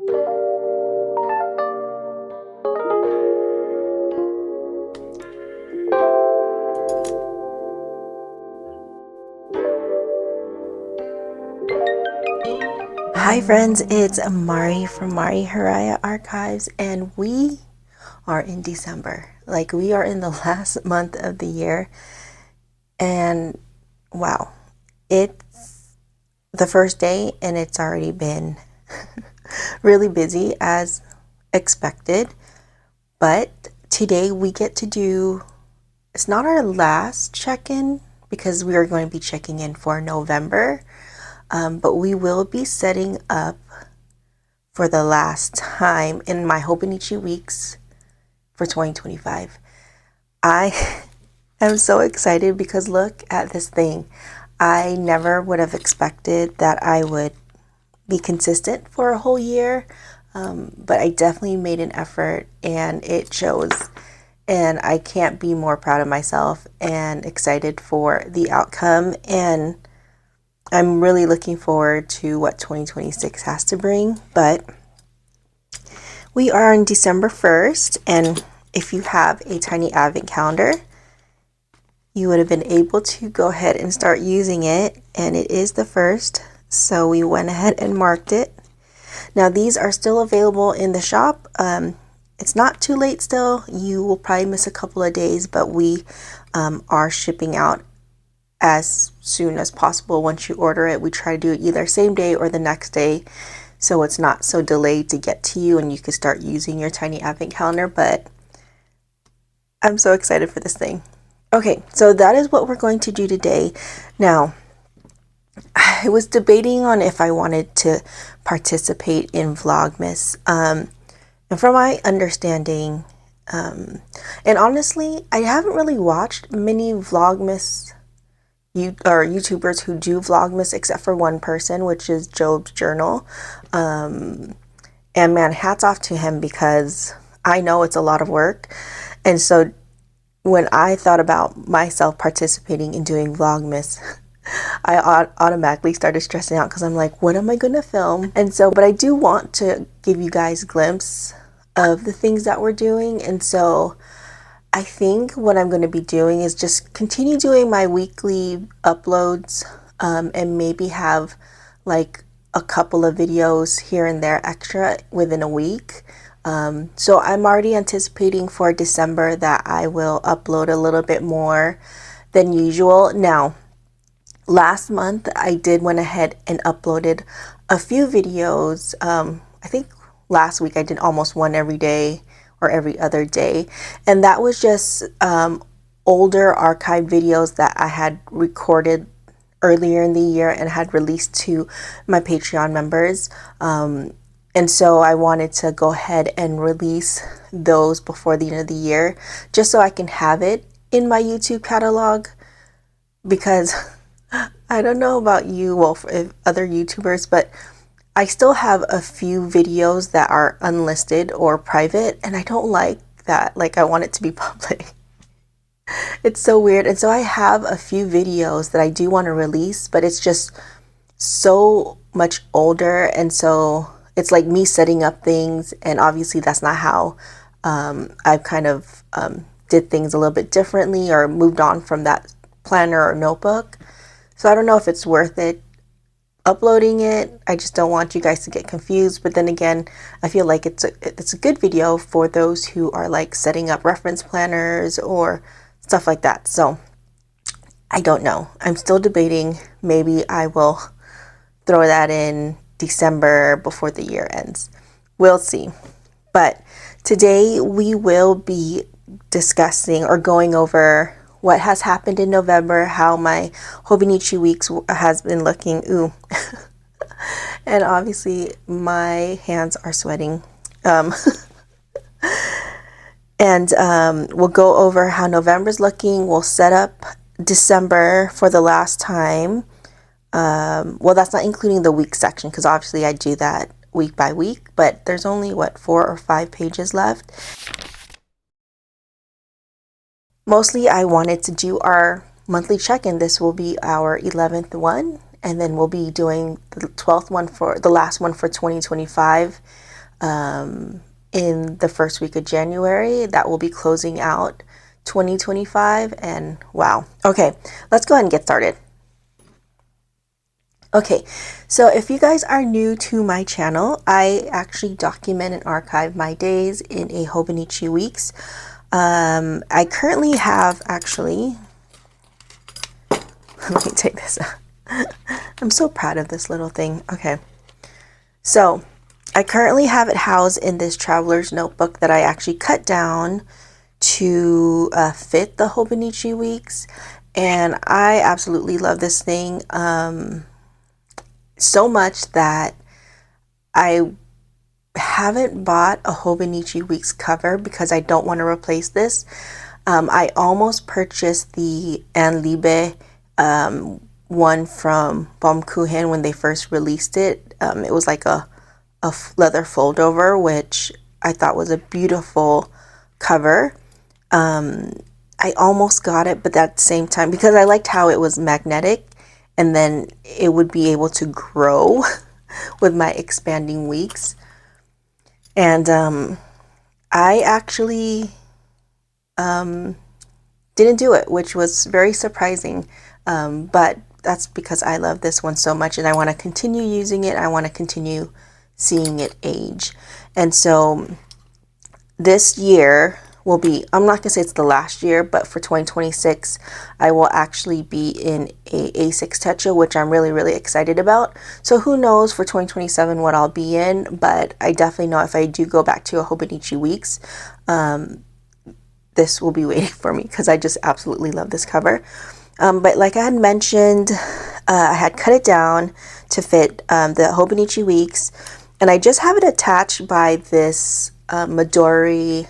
Hi friends, it's Mari from Mari Haraya Archives, and we are in December. Like, we are in the last month of the year, and wow, it's the first day and it's already been really busy as expected. But today we get to do, it's not our last check-in because we are going to be checking in for November. But we will be setting up for the last time in my Hobonichi Weeks for 2025. I am so excited because look at this thing. I never would have expected that I would be consistent for a whole year, but I definitely made an effort and it shows. And I can't be more proud of myself and excited for the outcome. And I'm really looking forward to what 2026 has to bring, but we are on December 1st, and if you have a tiny advent calendar, you would have been able to go ahead and start using it, and it is the 1st, so we went ahead and marked it. Now these are still available in the shop. It's not too late still. You will probably miss a couple of days, but we are shipping out as soon as possible. Once you order it, we try to do it either same day or the next day, so it's not so delayed to get to you and you can start using your tiny advent calendar. But I'm so excited for this thing. Okay, so that is what we're going to do today. Now, I was debating on if I wanted to participate in Vlogmas, and from my understanding, and honestly, I haven't really watched many Vlogmas YouTubers who do Vlogmas except for one person, which is Job's Journal. And man, hats off to him because I know it's a lot of work. And so when I thought about myself participating in doing Vlogmas, I automatically started stressing out because I'm like, what am I going to film? And so, but I do want to give you guys a glimpse of the things that we're doing. And so I think what I'm going to be doing is just continue doing my weekly uploads, and maybe have like a couple of videos here and there extra within a week. So I'm already anticipating for December that I will upload a little bit more than usual. Now, last month I did went ahead and uploaded a few videos. I think last week I did almost one every day or every other day, and that was just older archive videos that I had recorded earlier in the year and had released to my Patreon members. And so I wanted to go ahead and release those before the end of the year, just so I can have it in my YouTube catalog, because I don't know about you, well, for other YouTubers, but I still have a few videos that are unlisted or private, and I don't like that. Like, I want it to be public. It's so weird. And so I have a few videos that I do want to release, but it's just so much older, and so it's like me setting up things, and obviously that's not how I've kind of did things a little bit differently or moved on from that planner or notebook. So I don't know if it's worth it uploading it. I just don't want you guys to get confused. But then again, I feel like it's a good video for those who are like setting up reference planners or stuff like that. So I don't know. I'm still debating. Maybe I will throw that in December before the year ends. We'll see. But today we will be discussing or going over what has happened in November, how my Hobonichi Weeks has been looking. Ooh. And obviously my hands are sweating. And we'll go over how November's looking. We'll set up December for the last time. Well, that's not including the week section, because obviously I do that week by week, but there's only, what, 4 or 5 pages left. Mostly I wanted to do our monthly check-in. This will be our 11th one, and then we'll be doing the 12th one, for the last one for 2025 in the first week of January. That will be closing out 2025, and wow. Okay, let's go ahead and get started. Okay, so if you guys are new to my channel, I actually document and archive my days in a Hobonichi Weeks. I currently have actually, let me take this out. I'm so proud of this little thing. Okay, so I currently have it housed in this traveler's notebook that I actually cut down to fit the Hobonichi Weeks, and I absolutely love this thing so much that I haven't bought a Hobonichi Weeks cover because I don't want to replace this. I almost purchased the Ann Liebe one from Baumkuchen when they first released it. It was like a leather fold over, which I thought was a beautiful cover. I almost got it, but at the same time, because I liked how it was magnetic and then it would be able to grow with my expanding weeks. And I actually didn't do it, which was very surprising. But that's because I love this one so much and I want to continue using it. I want to continue seeing it age. And so this year will be, I'm not gonna say it's the last year, but for 2026 I will actually be in a A6 Tetra, which I'm really excited about. So who knows for 2027 what I'll be in, but I definitely know if I do go back to a Hobonichi Weeks, this will be waiting for me because I just absolutely love this cover. But like I had mentioned, I had cut it down to fit the Hobonichi Weeks, and I just have it attached by this Midori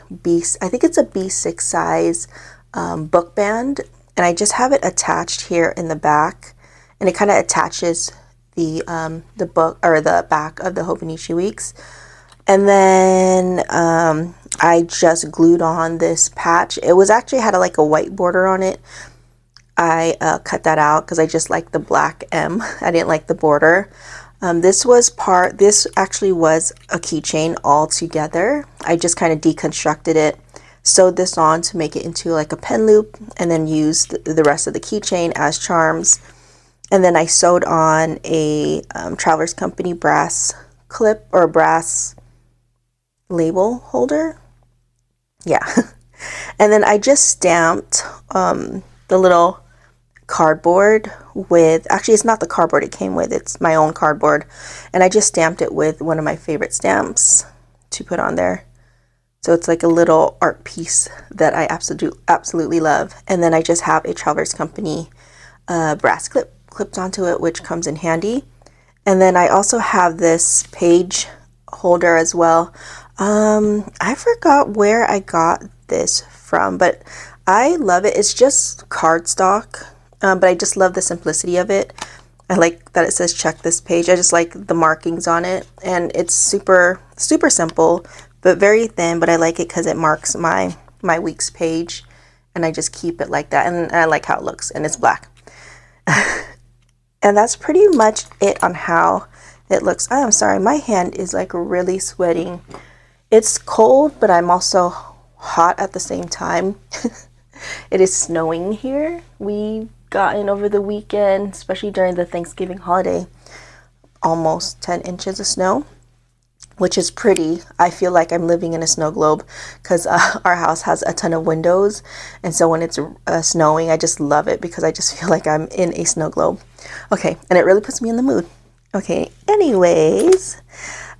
I think it's a B6 size book band, and I just have it attached here in the back, and it kind of attaches the book or the back of the Hobonichi Weeks. And then I just glued on this patch. It was actually had like a white border on it. I cut that out because I just like the black M. I didn't like the border. This actually was a keychain all together. I just kind of deconstructed it, sewed this on to make it into like a pen loop, and then used the rest of the keychain as charms. And then I sewed on a Travelers Company brass clip or brass label holder. Yeah. And then I just stamped the little cardboard with, actually it's not the cardboard it came with, it's my own cardboard, and I just stamped it with one of my favorite stamps to put on there. So it's like a little art piece that I absolutely love. And then I just have a Travelers Company brass clip clipped onto it, which comes in handy. And then I also have this page holder as well. I forgot where I got this from, but I love it. It's just cardstock. But I just love the simplicity of it. I like that it says check this page. I just like the markings on it, and it's super simple but very thin, but I like it because it marks my week's page, and I just keep it like that, and I like how it looks, and it's black. And that's pretty much it on how it looks. I'm sorry, my hand is like really sweating. It's cold, but I'm also hot at the same time. It is snowing here. We gotten over the weekend, especially during the Thanksgiving holiday, almost 10 inches of snow, which is pretty. I feel like I'm living in a snow globe because our house has a ton of windows, and so when it's snowing, I just love it because I just feel like I'm in a snow globe. Okay, and it really puts me in the mood. Okay, anyways,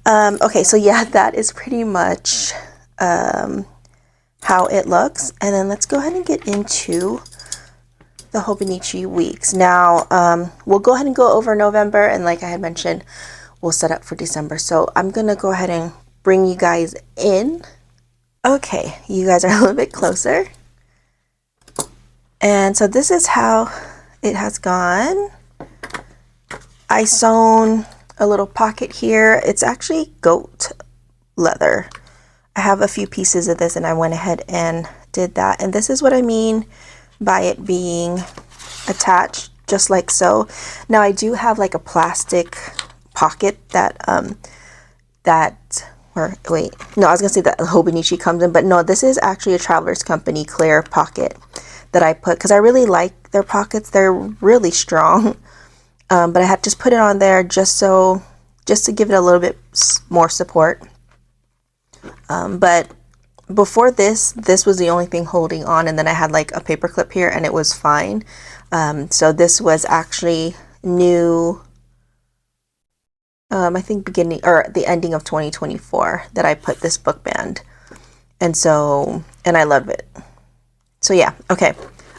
okay, so yeah, that is pretty much how it looks. And then let's go ahead and get into the Hobonichi Weeks. Now, we'll go ahead and go over November, and like I had mentioned, we'll set up for December. So I'm gonna go ahead and bring you guys in. Okay, you guys are a little bit closer. And so this is how it has gone. I sewn a little pocket here. It's actually goat leather. I have a few pieces of this, and I went ahead and did that. And this is what I mean by it being attached just like so. Now I do have like a plastic pocket that that or wait, no, I was gonna say that Hobonichi comes in, but no, this is actually a Traveler's Company clear pocket that I put because I really like their pockets. They're really strong. But I had just put it on there just to give it a little bit more support. But before this was the only thing holding on, and then I had like a paper clip here and it was fine. So this was actually new, I think beginning or the ending of 2024 that I put this book band. And I love it. So yeah, okay.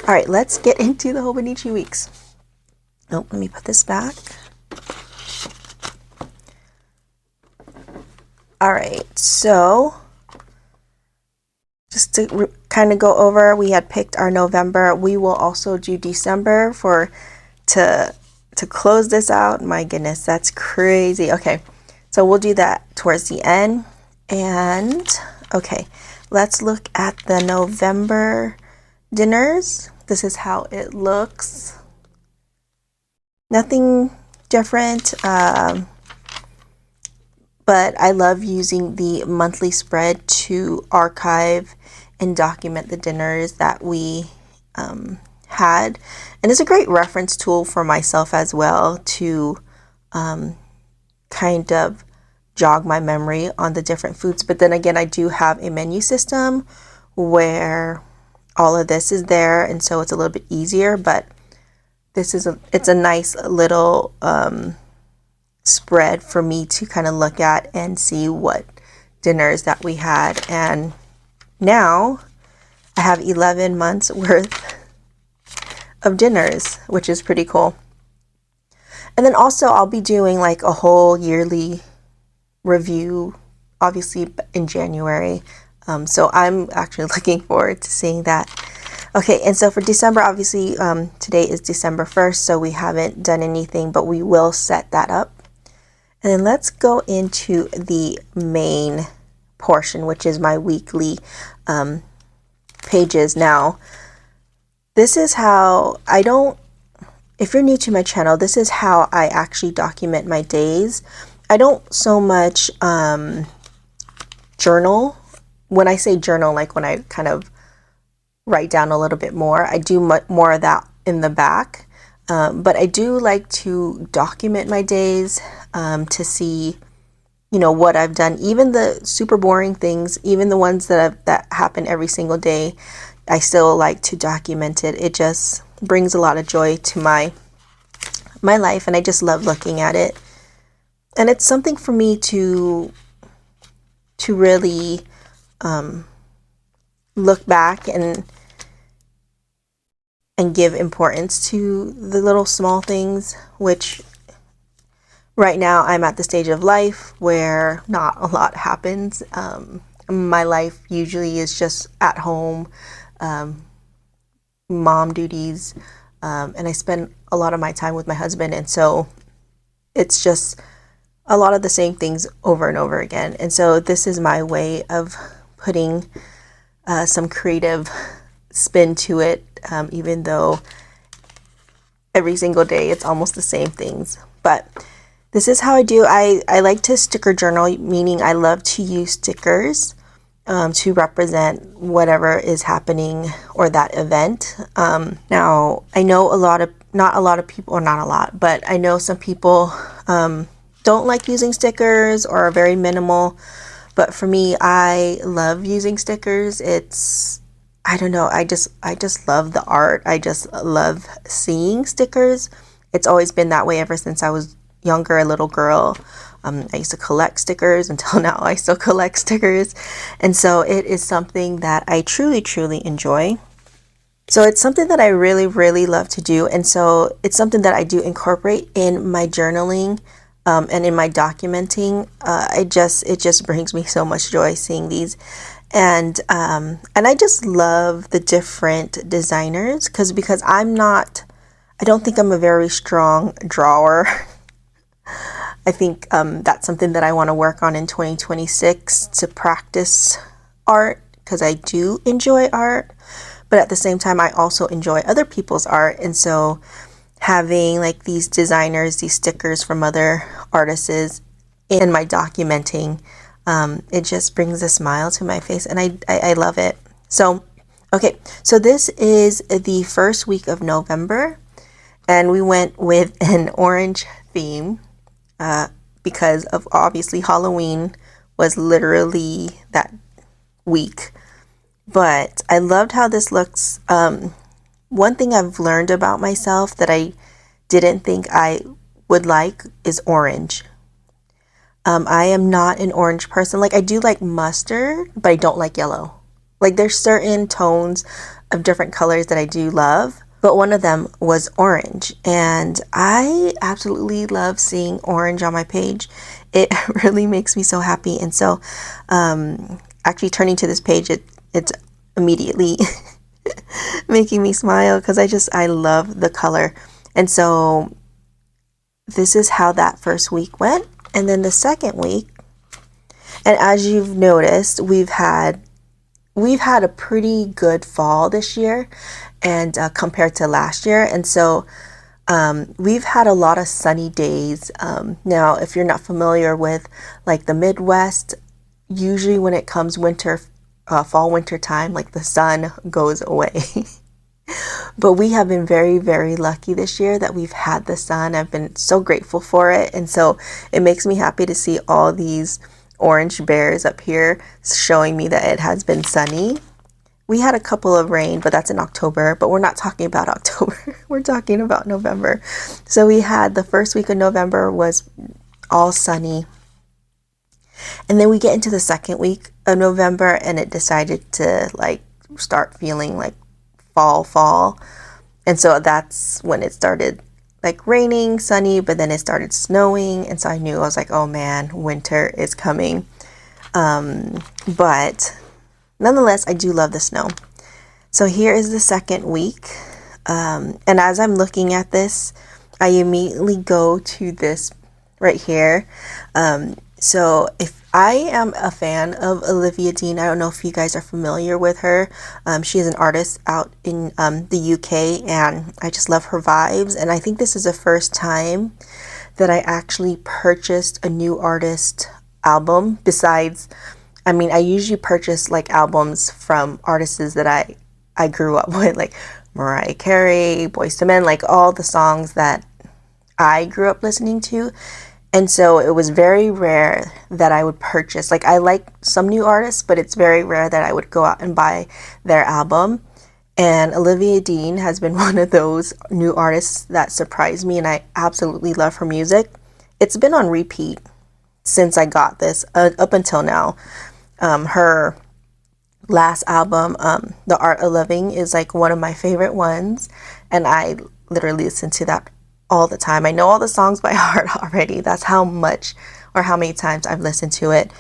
All right, let's get into the Hobonichi Weeks. Oh, let me put this back. All right, so just to kind of go over, we had picked our November. We will also do December to close this out. My goodness, that's crazy. Okay, so we'll do that towards the end. And okay, let's look at the November dinners. This is how it looks. Nothing different, but I love using the monthly spread to archive and document the dinners that we had. And it's a great reference tool for myself as well to kind of jog my memory on the different foods. But then again, I do have a menu system where all of this is there, and so it's a little bit easier, but it's a nice little spread for me to kind of look at and see what dinners that we had. And now I have 11 months worth of dinners, which is pretty cool. And then also I'll be doing like a whole yearly review, obviously in January. So I'm actually looking forward to seeing that. Okay, and so for December, obviously today is December 1st, so we haven't done anything, but we will set that up. And then let's go into the main portion, which is my weekly pages. Now, this is how if you're new to my channel, this is how I actually document my days. I don't so much journal. When I say journal, like when I kind of write down a little bit more, I do more of that in the back. But I do like to document my days to see, what I've done. Even the super boring things, even the ones that happen every single day, I still like to document it. It just brings a lot of joy to my life, and I just love looking at it. And it's something for me to really look back and give importance to the little small things, which right now I'm at the stage of life where not a lot happens. My life usually is just at home, mom duties, and I spend a lot of my time with my husband, and so it's just a lot of the same things over and over again. And so this is my way of putting some creative spin to it, even though every single day it's almost the same things. But this is how I do. I like to sticker journal, meaning I love to use stickers to represent whatever is happening or that event. Now, I know not a lot of people, or not a lot, but I know some people don't like using stickers or are very minimal. But for me, I love using stickers. I don't know, I just love the art. I just love seeing stickers. It's always been that way ever since I was younger, a little girl. I used to collect stickers until now. I still collect stickers. And so it is something that I truly, truly enjoy. So it's something that I really, really love to do. And so it's something that I do incorporate in my journaling and in my documenting. It just brings me so much joy seeing these. And I just love the different designers because I don't think I'm a very strong drawer. I think that's something that I want to work on in 2026 to practice art, because I do enjoy art, but at the same time I also enjoy other people's art. And so having like these designers, these stickers from other artists in my documenting It just brings a smile to my face, and I love it. So, okay, so this is the first week of November, and we went with an orange theme because of obviously Halloween was literally that week. But I loved how this looks. One thing I've learned about myself that I didn't think I would like is orange. I am not an orange person. Like, I do like mustard, but I don't like yellow. Like, there's certain tones of different colors that I do love, but one of them was orange. And I absolutely love seeing orange on my page. It really makes me so happy. And so, actually turning to this page, it's immediately making me smile because I love the color. And so this is how that first week went. And then the second week, and as you've noticed, we've had a pretty good fall this year, and compared to last year. And so we've had a lot of sunny days. Now, if you're not familiar with like the Midwest, usually when it comes fall winter time, like the sun goes away. But we have been very, very lucky this year that we've had the sun. I've been so grateful for it. And so it makes me happy to see all these orange bears up here showing me that it has been sunny. We had a couple of rain, but that's in October. But we're not talking about October. We're talking about November. So we had the first week of November was all sunny. And then we get into the second week of November and it decided to like start feeling like fall. And so that's when it started like raining, sunny, but then it started snowing. And so I knew, I was like, oh man, winter is coming. But nonetheless, I do love the snow. So here is the second week. And as I'm looking at this, I immediately go to this right here. So if I am a fan of Olivia Dean, I don't know if you guys are familiar with her. She is an artist out in the UK, and I just love her vibes. And I think this is the first time that I actually purchased a new artist album. Besides, I mean, I usually purchase like albums from artists that I grew up with, like Mariah Carey, Boyz II Men, like all the songs that I grew up listening to. And so it was very rare that I would purchase, like I like some new artists, but it's very rare that I would go out and buy their album. And Olivia Dean has been one of those new artists that surprised me, and I absolutely love her music. It's been on repeat since I got this up until now. Her last album, The Art of Loving, is like one of my favorite ones, and I literally listen to that all the time. I know all the songs by heart already. That's how much or how many times I've listened to it.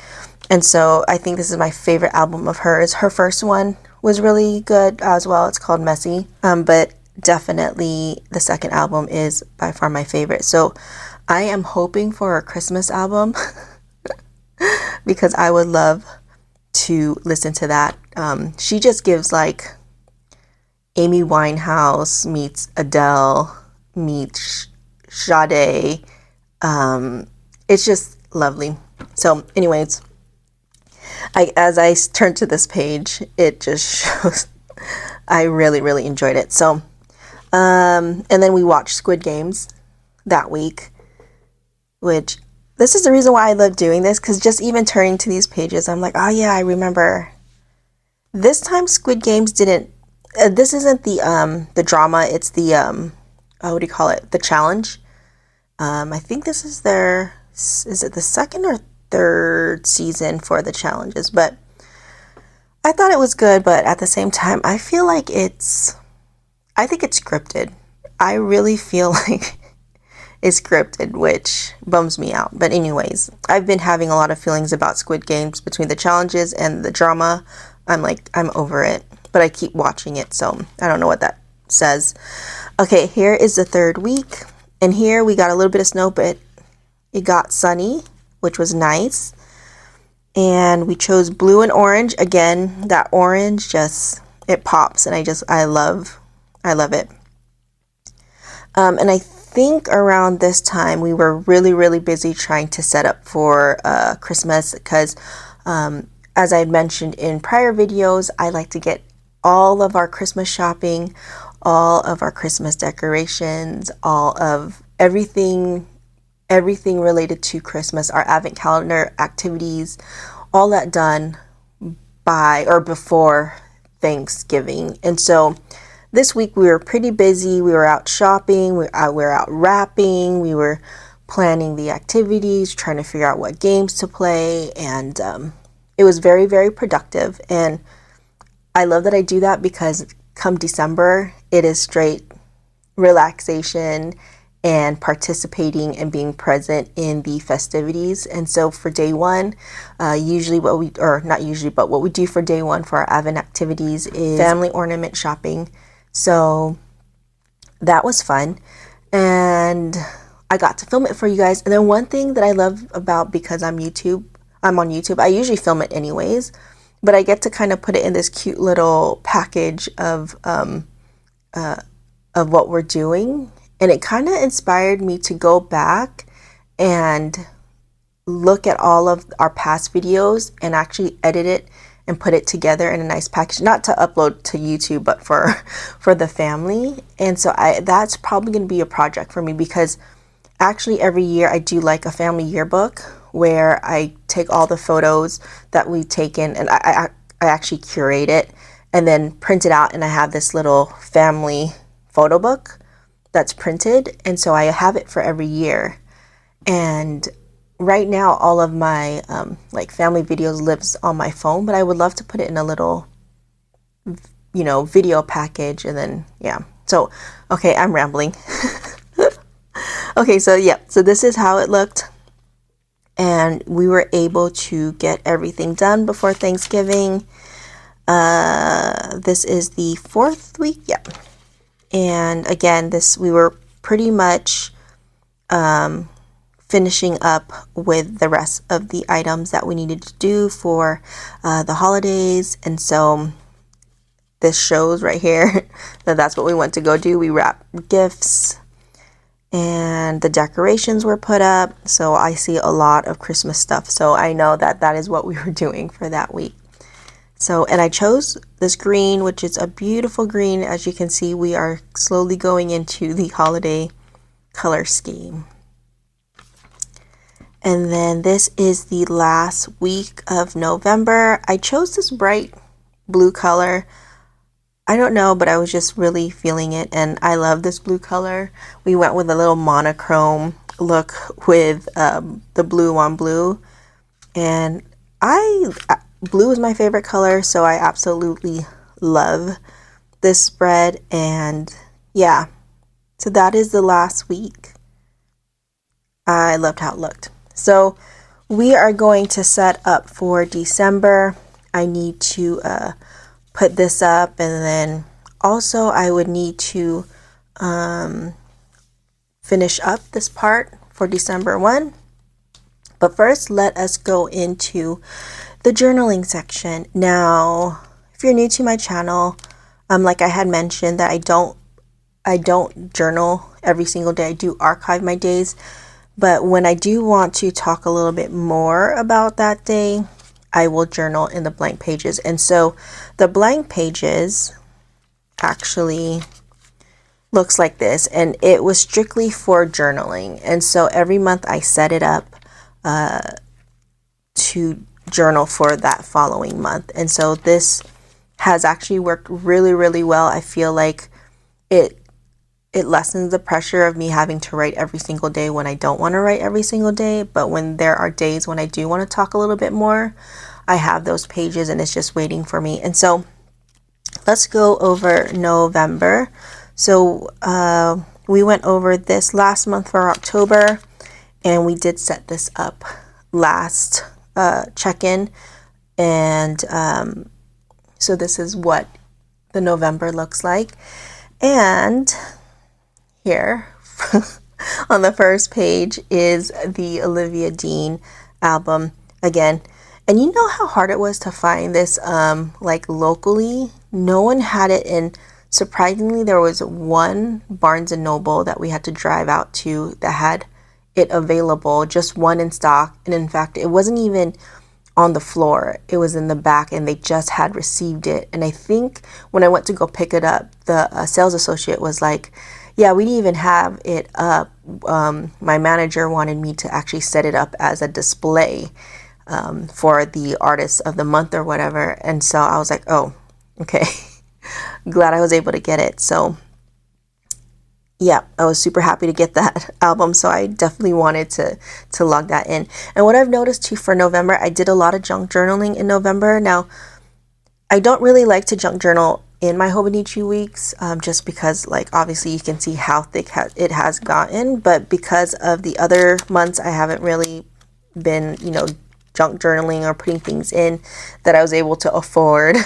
And so I think this is my favorite album of hers. Her first one was really good as well. It's called Messy. But definitely the second album is by far my favorite. So I am hoping for a Christmas album because I would love to listen to that. She just gives like Amy Winehouse meets Adele meets Sade. It's just lovely. So anyways, as I turn to this page, it just shows I really, really enjoyed it. So and then we watched Squid Games that week, which this is the reason why I love doing this, because just even turning to these pages, I'm like, oh yeah, I remember. This time Squid Games didn't, this isn't the drama, it's the what do you call it? The challenge. I think this is is it the second or third season for the challenges? But I thought it was good, but at the same time, I feel like I think it's scripted. I really feel like it's scripted, which bums me out. But anyways, I've been having a lot of feelings about Squid Games between the challenges and the drama. I'm over it, but I keep watching it, so I don't know what that says. Okay, here is the third week, and here we got a little bit of snow, but it got sunny, which was nice. And we chose blue and orange. Again, that orange it pops, and I love it. And I think around this time we were really busy trying to set up for Christmas because as I mentioned in prior videos, I like to get all of our Christmas shopping, all of our Christmas decorations, all of everything related to Christmas, our advent calendar activities, all that done by or before Thanksgiving. And so this week we were pretty busy. We were out shopping, we were out wrapping, we were planning the activities, trying to figure out what games to play, and it was very productive. And I love that I do that because come December, it is straight relaxation and participating and being present in the festivities. And so for day one, usually what we, or not usually, but what we do for day one for our Advent activities is family ornament shopping. So that was fun. And I got to film it for you guys. And then one thing that I love about, because I'm on YouTube, I usually film it anyways, but I get to kind of put it in this cute little package of what we're doing. And it kind of inspired me to go back and look at all of our past videos and actually edit it and put it together in a nice package, not to upload to YouTube, but for the family. And so that's probably going to be a project for me, because actually every year I do like a family yearbook where I take all the photos that we've taken and I actually curate it and then print it out, and I have this little family photo book that's printed, and so I have it for every year. And right now all of my like family videos lives on my phone, but I would love to put it in a little video package. And then so okay, I'm rambling. Okay, so this is how it looked, and we were able to get everything done before Thanksgiving. This is the 4th week, and again, we were pretty much finishing up with the rest of the items that we needed to do for the holidays. And so this shows right here that that's what we went to go do. We wrapped gifts and the decorations were put up. So I see a lot of Christmas stuff. So I know that that is what we were doing for that week. So, and I chose this green, which is a beautiful green. As you can see, we are slowly going into the holiday color scheme. And then this is the last week of November. I chose this bright blue color. I don't know, but I was just really feeling it, and I love this blue color. We went with a little monochrome look with the blue on blue, and blue is my favorite color, so I absolutely love this spread. And so that is the last week. I loved how it looked. So we are going to set up for December. I need to put this up, and then also I would need to finish up this part for December 1. But first, let us go into the journaling section. Now, if you're new to my channel, like I had mentioned, that I don't journal every single day. I do archive my days, but when I do want to talk a little bit more about that day, I will journal in the blank pages. And so the blank pages actually looks like this, and it was strictly for journaling. And so every month I set it up to journal for that following month. And so this has actually worked really well. I feel like it lessens the pressure of me having to write every single day when I don't want to write every single day. But when there are days when I do want to talk a little bit more, I have those pages and it's just waiting for me. And so let's go over November. So we went over this last month for October, and we did set this up last check-in. And so this is what the November looks like. And here on the first page is the Olivia Dean album again. And you know how hard it was to find this like locally? No one had it in surprisingly, there was one Barnes and Noble that we had to drive out to that had it available, just one in stock. And in fact, it wasn't even on the floor, it was in the back, and they just had received it. And I think when I went to go pick it up, the sales associate was like, yeah, we didn't even have it up. My manager wanted me to actually set it up as a display for the artist of the month or whatever. And so I was like, oh, okay. Glad I was able to get it. So yeah, I was super happy to get that album, so I definitely wanted to log that in. And what I've noticed too for November, I did a lot of junk journaling in November. Now, I don't really like to junk journal in my Hobonichi Weeks, just because, like, obviously you can see how thick it has gotten, but because of the other months, I haven't really been, junk journaling or putting things in that I was able to afford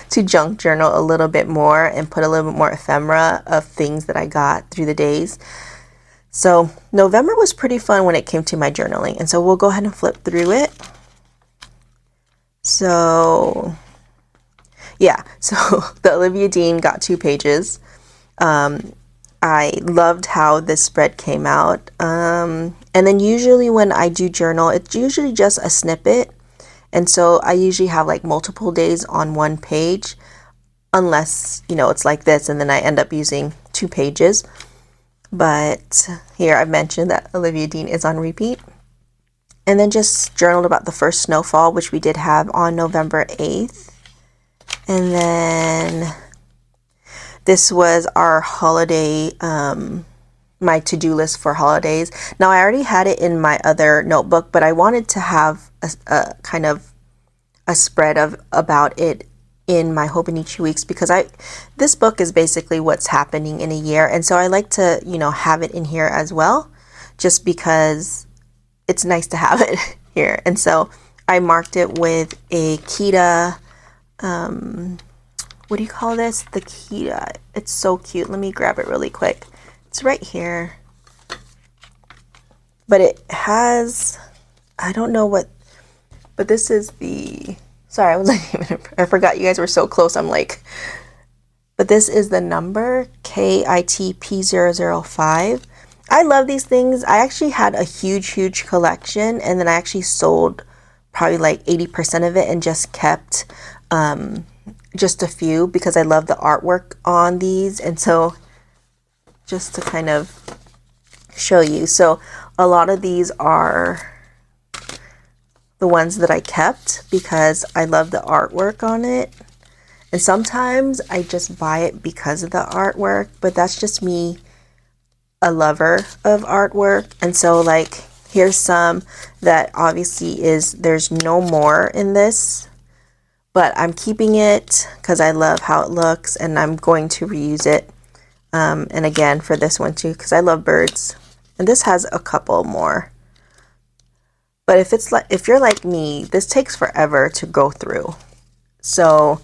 to junk journal a little bit more and put a little bit more ephemera of things that I got through the days. So November was pretty fun when it came to my journaling. And so we'll go ahead and flip through it. So yeah, so the Olivia Dean got 2 pages. I loved how this spread came out. And then usually when I do journal, it's usually just a snippet. And so I usually have like multiple days on one page, unless, it's like this, and then I end up using 2 pages. But here I've mentioned that Olivia Dean is on repeat. And then just journaled about the first snowfall, which we did have on November 8th. And then this was our holiday, my to-do list for holidays. Now, I already had it in my other notebook, but I wanted to have a kind of a spread about it in my Hobonichi Weeks, because this book is basically what's happening in a year, and so I like to have it in here as well, just because it's nice to have it here. And so I marked it with a Kita, what do you call this? The Kita. It's so cute. Let me grab it really quick. It's right here. But it has, I don't know what, but this is the, sorry, I forgot you guys were so close. I'm like, but this is the number KITP005. I love these things. I actually had a huge collection, and then I actually sold probably like 80% of it and just kept just a few because I love the artwork on these. And so just to kind of show you, so a lot of these are the ones that I kept because I love the artwork on it. And sometimes I just buy it because of the artwork, but that's just me, a lover of artwork. And so like here's some that obviously there's no more in this, but I'm keeping it because I love how it looks, and I'm going to reuse it. And again for this one too, because I love birds. And this has a couple more. But if you're like me, this takes forever to go through. So,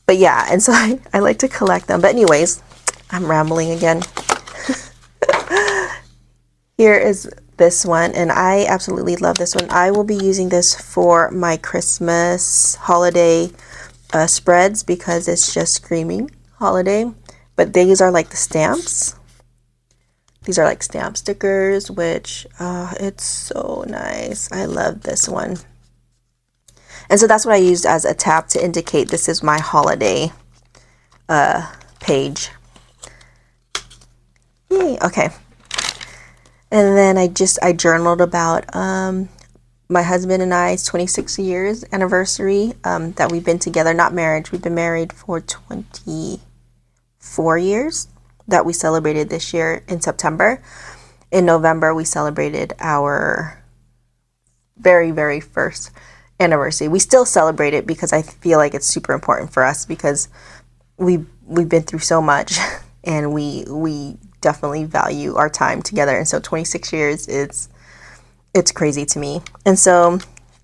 but yeah, and so I like to collect them. But anyways, I'm rambling again. Here is this one, and I absolutely love this one. I will be using this for my Christmas holiday spreads because it's just screaming holiday. But these are like the stamps. These are like stamp stickers, which it's so nice. I love this one. And so that's what I used as a tab to indicate this is my holiday page. Yay, okay. And then I journaled about my husband and I's 26 years anniversary that we've been together, not marriage. We've been married for 24 years that we celebrated this year in September. In November, we celebrated our very first anniversary. We still celebrate it because I feel like it's super important for us because we've been through so much, and we definitely value our time together. And so 26 years it's crazy to me. And so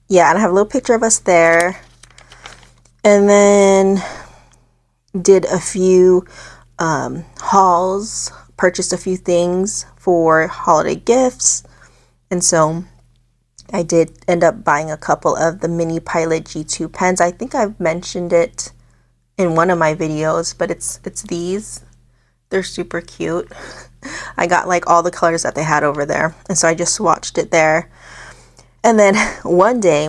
yeah, and I have a little picture of us there, and then did a few hauls, purchased a few things for holiday gifts. And so I did end up buying a couple of the Mini Pilot G2 pens. I think I've mentioned it in one of my videos, but it's these. They're super cute. I got like all the colors that they had over there, and so I just swatched it there. And then one day,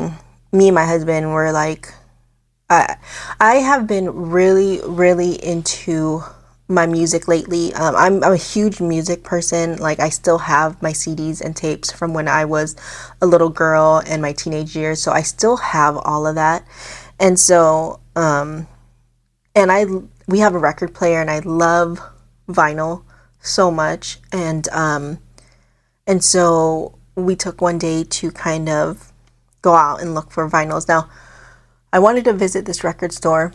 me and my husband were like, I have been really into my music lately. I'm a huge music person. Like, I still have my CDs and tapes from when I was a little girl and my teenage years, so I still have all of that. And so we have a record player, and I love vinyl so much. And so we took one day to kind of go out and look for vinyls. Now, I wanted to visit this record store.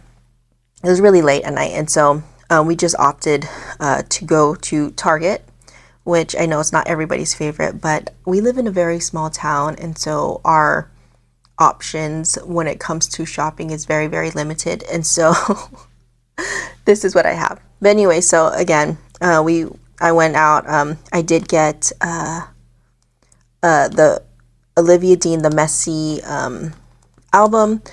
It was really late at night, and so we just opted to go to Target, which I know is not everybody's favorite, but we live in a very small town, and so our options when it comes to shopping is very limited. And so this is what I have. But anyway, so again, I went out. I did get the Olivia Dean, the Messy album.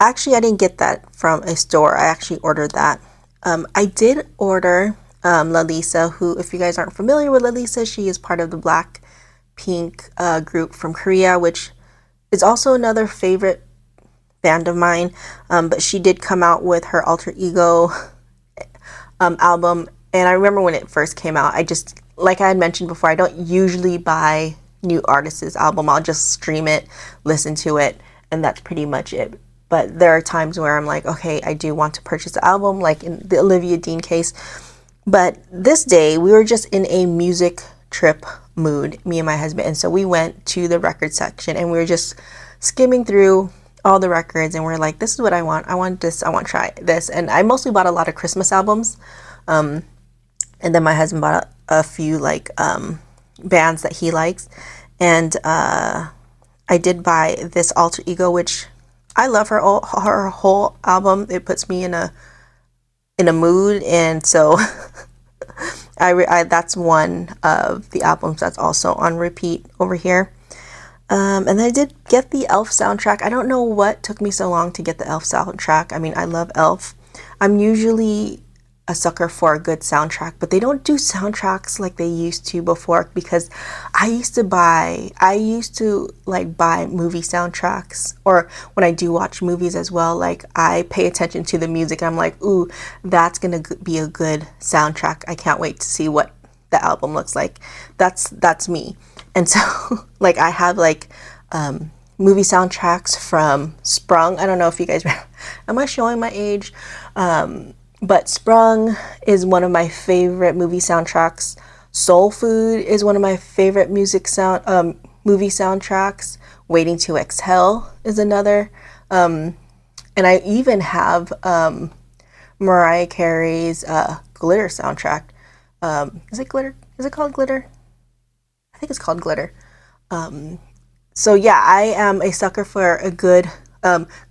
Actually, I didn't get that from a store. I actually ordered that. I did order Lalisa, who, if you guys aren't familiar with Lalisa, she is part of the Blackpink group from Korea, which is also another favorite band of mine. But she did come out with her Alter Ego album. And I remember when it first came out, I just, like I had mentioned before, I don't usually buy new artists' album. I'll just stream it, listen to it, and that's pretty much it. But there are times where I'm like, okay, I do want to purchase the album, like in the Olivia Dean case. But this day, we were just in a music trip mood, me and my husband. And so we went to the record section, and we were just skimming through all the records, and we're like, this is what I want. I want this. I want to try this. And I mostly bought a lot of Christmas albums. And then my husband bought a few like bands that he likes. And I did buy this Alter Ego, which I love her whole album. It puts me in a mood, and so I that's one of the albums that's also on repeat over here. And I did get the Elf soundtrack. I don't know what took me so long to get the Elf soundtrack. I mean, I love Elf. I'm usually a sucker for a good soundtrack, but they don't do soundtracks like they used to before, because I used to buy movie soundtracks, or when I do watch movies as well, like I pay attention to the music and I'm like, ooh, that's gonna be a good soundtrack. I can't wait to see what the album looks like. That's me. And so like I have like movie soundtracks from Sprung. I don't know if you guys am I showing my age? But Sprung is one of my favorite movie soundtracks. Soul Food is one of my favorite movie soundtracks. Waiting to Exhale is another. And I even have Mariah Carey's Glitter soundtrack. Is it Glitter? Is it called Glitter? I think it's called Glitter. So yeah, I am a sucker for a good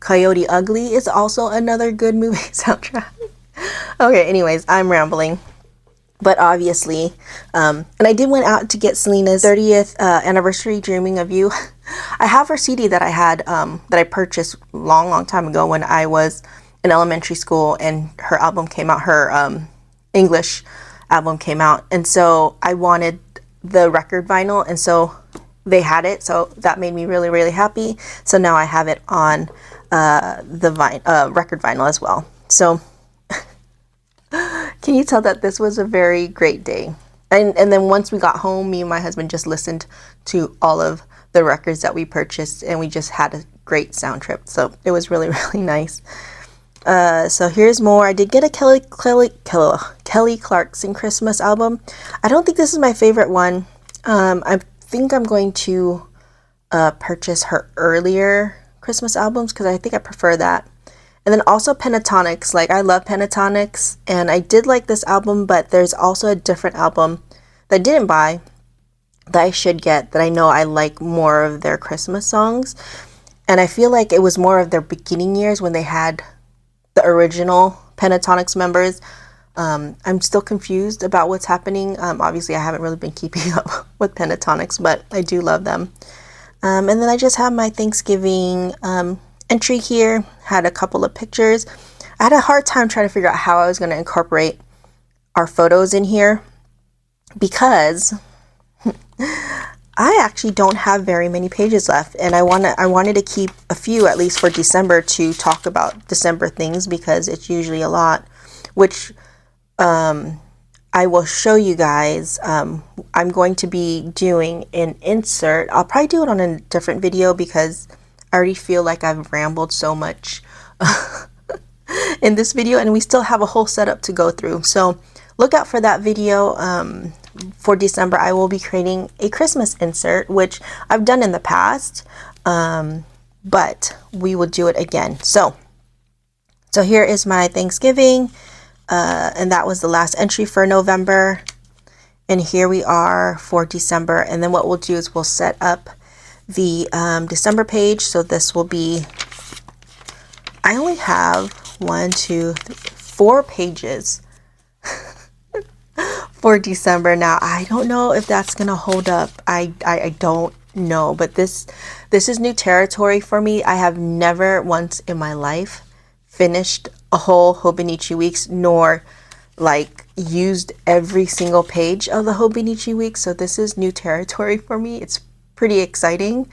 Coyote Ugly is also another good movie soundtrack. Okay, anyways, I'm rambling. But obviously, and I did went out to get Selena's 30th anniversary Dreaming of You. I have her CD that I had, that I purchased long time ago when I was in elementary school, and her album came out, her English album came out. And so I wanted the record vinyl, and so they had it. So that made me really happy. So now I have it on the record vinyl as well. So can you tell that this was a very great day? And then once we got home, me and my husband just listened to all of the records that we purchased, and we just had a great sound trip. So it was really nice. So here's more. I did get a Kelly Clarkson Christmas album. I don't think this is my favorite one. I think I'm going to purchase her earlier Christmas albums, because I think I prefer that. And then also Pentatonics. Like, I love Pentatonics, and I did like this album, but there's also a different album that I didn't buy that I should get, that I know I like more of their Christmas songs. And I feel like it was more of their beginning years when they had the original Pentatonics members. I'm still confused about what's happening. Obviously, I haven't really been keeping up with Pentatonics, but I do love them. And then I just have my Thanksgiving entry here. Had a couple of pictures. I had a hard time trying to figure out how I was going to incorporate our photos in here, because I actually don't have very many pages left, and I wanted to keep a few at least for December to talk about December things, because it's usually a lot, which I will show you guys. I'm going to be doing an insert. I'll probably do it on a different video because I already feel like I've rambled so much in this video, and we still have a whole setup to go through. So look out for that video. For December, I will be creating a Christmas insert, which I've done in the past, but we will do it again. So here is my Thanksgiving, and that was the last entry for November. And here we are for December. And then what we'll do is we'll set up the December page. So this will be, I only have 4 pages for December. Now, I don't know if that's gonna hold up. I don't know, but this is new territory for me. I have never once in my life finished a whole Hobonichi Weeks, nor like used every single page of the Hobonichi Weeks. So this is new territory for me. It's pretty exciting.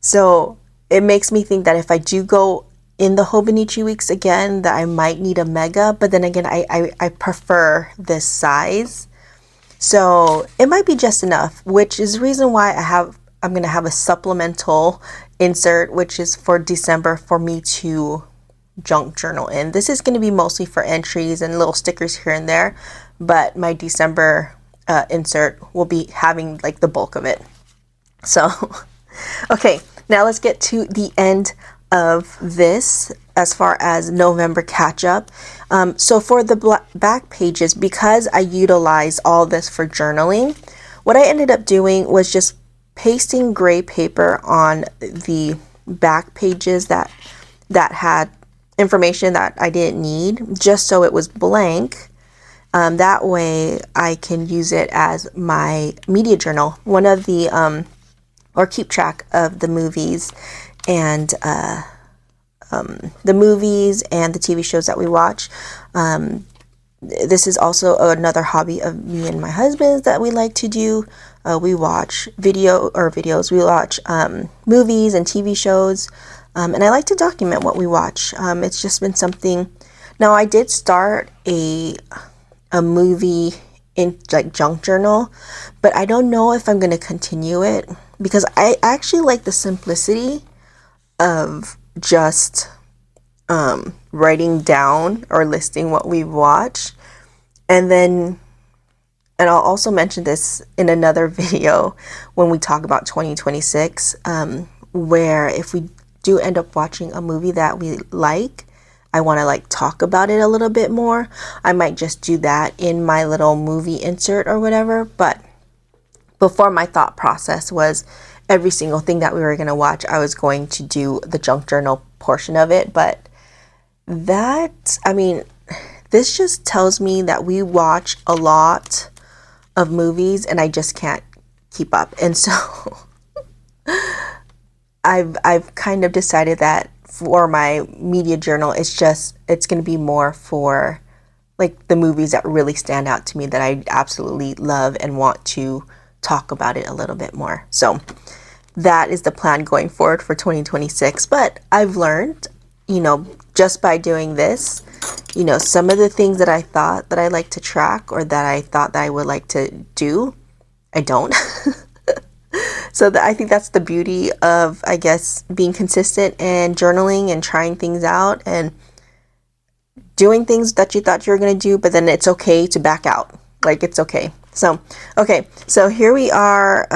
So it makes me think that if I do go in the Hobonichi Weeks again, that I might need a mega, but then again, I prefer this size. So it might be just enough, which is the reason why I'm going to have a supplemental insert, which is for December, for me to junk journal in. This is going to be mostly for entries and little stickers here and there, but my December insert will be having like the bulk of it. So, okay, now let's get to the end of this as far as November catch up. So for the back pages, because I utilize all this for journaling, what I ended up doing was just pasting gray paper on the back pages that had information that I didn't need, just so it was blank. That way I can use it as my media journal, one of the or keep track of the movies and the TV shows that we watch. This is also another hobby of me and my husband's that we like to do. We watch videos. We watch movies and TV shows, and I like to document what we watch. It's just been something. Now, I did start a movie in like junk journal, but I don't know if I'm going to continue it, because I actually like the simplicity of just writing down or listing what we watch. And I'll also mention this in another video when we talk about 2026, where if we do end up watching a movie that we like, I want to like talk about it a little bit more. I might just do that in my little movie insert or whatever. But before, my thought process was every single thing that we were going to watch, I was going to do the junk journal portion of it. But this just tells me that we watch a lot of movies and I just can't keep up. And so I've kind of decided that for my media journal, it's going to be more for like the movies that really stand out to me, that I absolutely love and want to talk about it a little bit more. So that is the plan going forward for 2026. But I've learned, just by doing this, some of the things that I thought that I like to track, or that I thought that I would like to do, I don't. So I think that's the beauty of, I guess, being consistent and journaling and trying things out and doing things that you thought you were going to do, but then it's okay to back out. Like, it's okay. So, okay. So here we are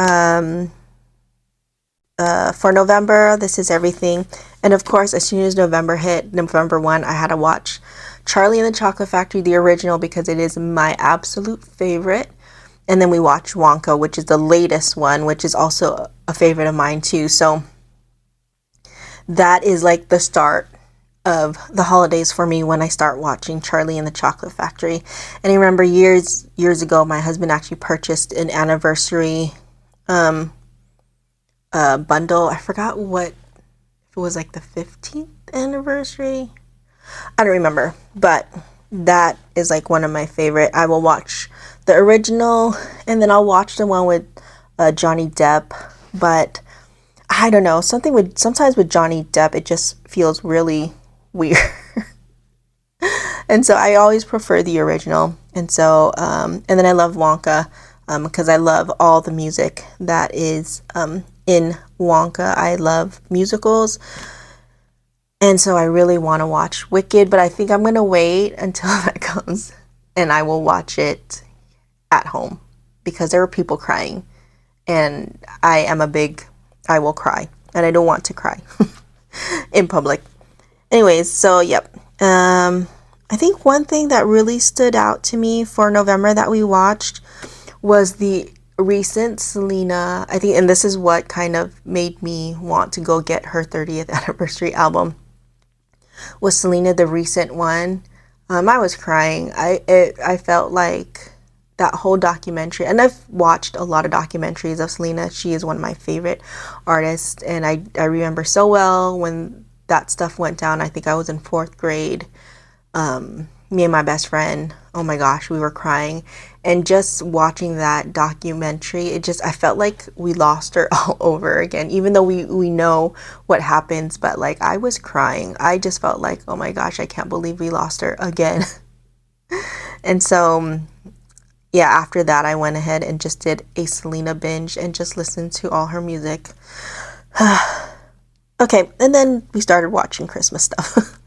for November. This is everything. And of course, as soon as November hit, November 1, I had to watch Charlie and the Chocolate Factory, the original, because it is my absolute favorite. And then we watched Wonka, which is the latest one, which is also a favorite of mine too. So that is like the start of the holidays for me, when I start watching Charlie and the Chocolate Factory. And I remember years ago, my husband actually purchased an anniversary bundle. I forgot if it was like the 15th anniversary I don't remember, but that is like one of my favorite. I will watch the original, and then I'll watch the one with Johnny Depp. But I don't know, sometimes with Johnny Depp, it just feels really weird. And so I always prefer the original. And so, and then I love Wonka, because I love all the music that is in Wonka. I love musicals. And so I really want to watch Wicked, but I think I'm going to wait until that comes and I will watch it at home because there are people crying. And I will cry. And I don't want to cry in public. Anyways, so yep. I think one thing that really stood out to me for November that we watched was the recent Selena, I think, and this is what kind of made me want to go get her 30th anniversary album, was Selena, the recent one. I was crying. I felt like that whole documentary, and I've watched a lot of documentaries of Selena. She is one of my favorite artists, and I remember so well when that stuff went down. I think I was in fourth grade. Me and my best friend, oh my gosh, we were crying. And just watching that documentary, I felt like we lost her all over again, even though we know what happens, but like I was crying. I just felt like, oh my gosh, I can't believe we lost her again. And so, yeah, after that, I went ahead and just did a Selena binge and just listened to all her music. Okay, and then we started watching Christmas stuff.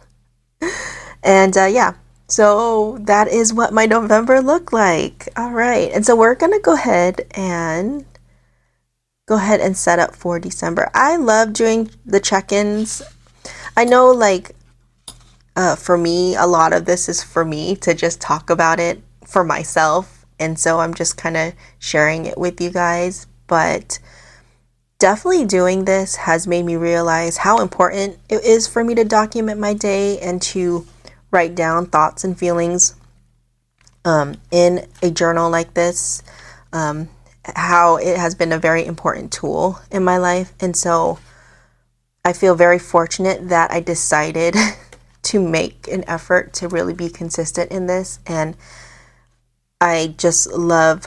And yeah, so that is what my November looked like. All right, and so we're gonna go ahead and set up for December. I love doing the check-ins. I know, like, for me, a lot of this is for me to just talk about it for myself, and so I'm just kind of sharing it with you guys. But definitely doing this has made me realize how important it is for me to document my day and to write down thoughts and feelings in a journal like this, how it has been a very important tool in my life. And so I feel very fortunate that I decided to make an effort to really be consistent in this. And I just love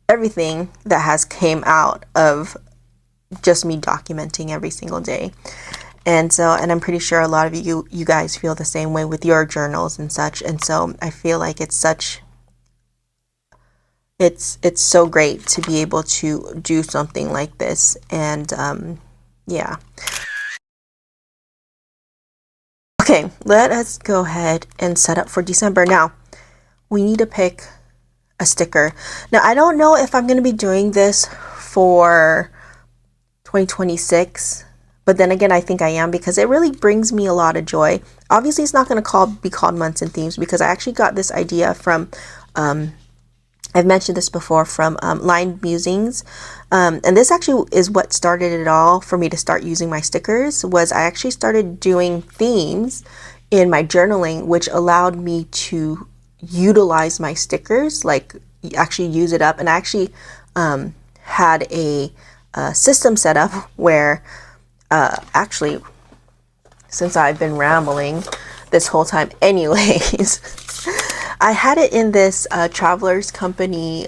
everything that has came out of just me documenting every single day. And so, and I'm pretty sure a lot of you guys feel the same way with your journals and such. And so I feel like it's so great to be able to do something like this. And yeah. Okay, let us go ahead and set up for December. Now, we need to pick a sticker. Now, I don't know if I'm going to be doing this for 2026. But then again, I think I am, because it really brings me a lot of joy. Obviously, it's not going to be called Months and Themes, because I actually got this idea from, I've mentioned this before, from Line Musings. And this actually is what started it all for me to start using my stickers, was I actually started doing themes in my journaling, which allowed me to utilize my stickers, like actually use it up. And I actually had a system set up where actually, since I've been rambling this whole time anyways, I had it in this Traveler's Company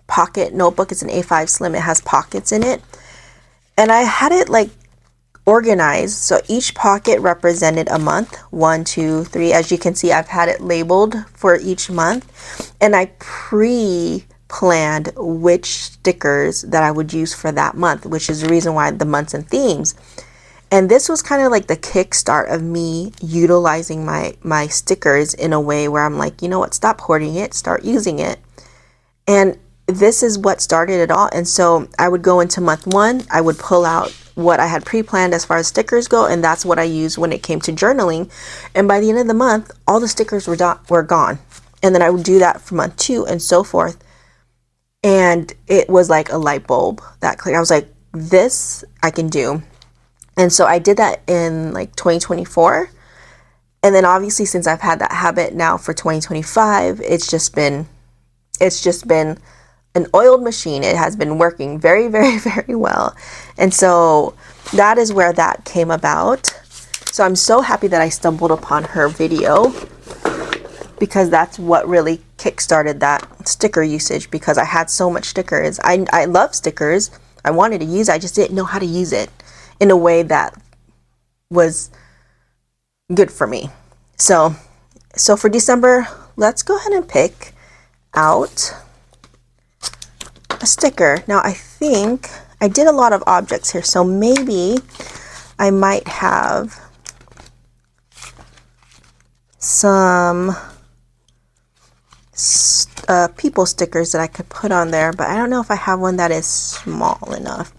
pocket notebook. It's an A5 Slim. It has pockets in it. And I had it like organized. So each pocket represented a month. 1, 2, 3. As you can see, I've had it labeled for each month. And I planned which stickers that I would use for that month, which is the reason why the months and themes. And this was kind of like the kickstart of me utilizing my stickers in a way where I'm like, you know what, stop hoarding it, start using it. And this is what started it all. And so I would go into month 1, I would pull out what I had pre-planned as far as stickers go, and that's what I used when it came to journaling. And by the end of the month, all the stickers were gone. And then I would do that for month 2 and so forth. And it was like a light bulb that clicked. I was like, this I can do. And so I did that in like 2024. And then obviously, since I've had that habit now for 2025, it's just been an oiled machine. It has been working very, very, very well. And so that is where that came about. So I'm so happy that I stumbled upon her video, because that's what really kickstarted that sticker usage, because I had so much stickers. I love stickers. I wanted to use it. I just didn't know how to use it in a way that was good for me. So for December, let's go ahead and pick out a sticker. Now I think I did a lot of objects here, so maybe I might have some people stickers that I could put on there, but I don't know if I have one that is small enough.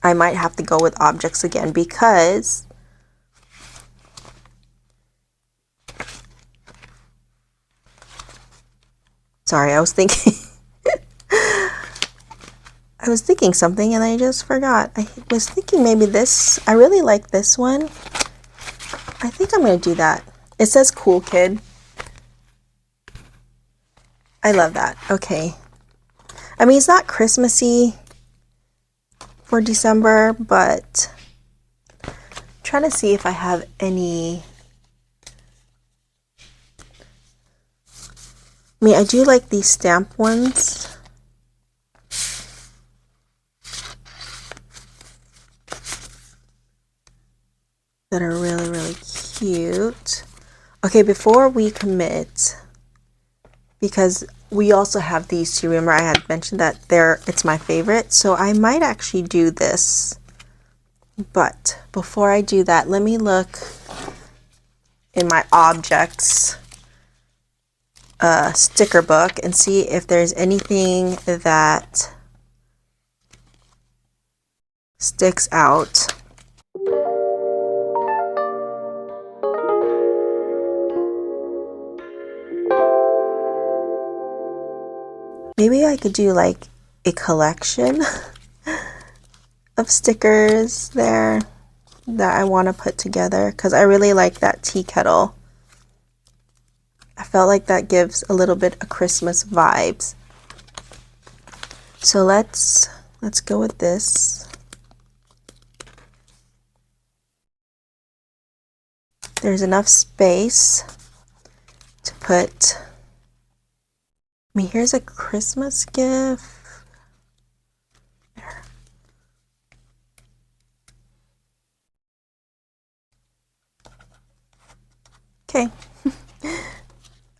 I might have to go with objects again, because sorry, I was thinking I was thinking something and I just forgot. I was thinking maybe this. I really like this one. I think I'm going to do that. It says cool kid. I love that. Okay. I mean, it's not Christmassy for December, but I'm trying to see if I have any. I mean, I do like these stamp ones. That are really, really cute. Okay, before we commit, because we also have these two. Remember, I had mentioned that it's my favorite, so I might actually do this. But before I do that, let me look in my objects sticker book and see if there's anything that sticks out. Maybe I could do like a collection of stickers there that I want to put together, because I really like that tea kettle. I felt like that gives a little bit of Christmas vibes. So let's go with this. There's enough space to put. I mean, here's a Christmas gift. There. Okay.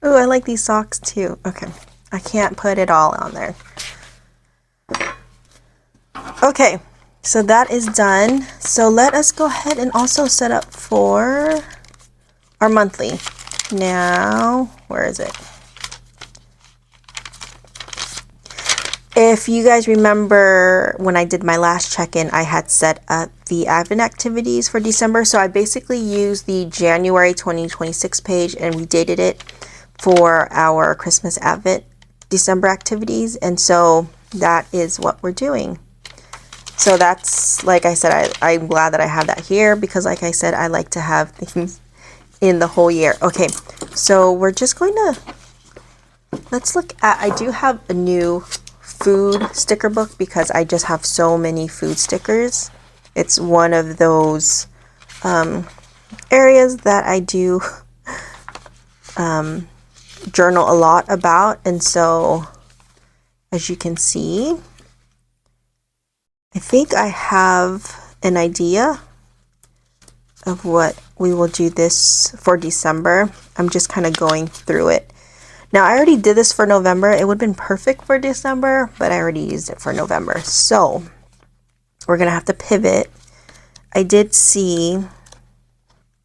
Oh, I like these socks too. Okay. I can't put it all on there. Okay. So that is done. So let us go ahead and also set up for our monthly. Now, where is it? If you guys remember when I did my last check-in, I had set up the Advent activities for December. So I basically used the January 2026 page and we dated it for our Christmas Advent December activities. And so that is what we're doing. So that's, like I said, I'm glad that I have that here, because like I said, I like to have things in the whole year. Okay, so we're just going to, let's look at, I do have a new food sticker book because I just have so many food stickers. It's one of those areas that I do journal a lot about. And so as you can see, I think I have an idea of what we will do this for December. I'm just kind of going through it. Now, I already did this for November. It would have been perfect for December, but I already used it for November. So we're going to have to pivot. I did see,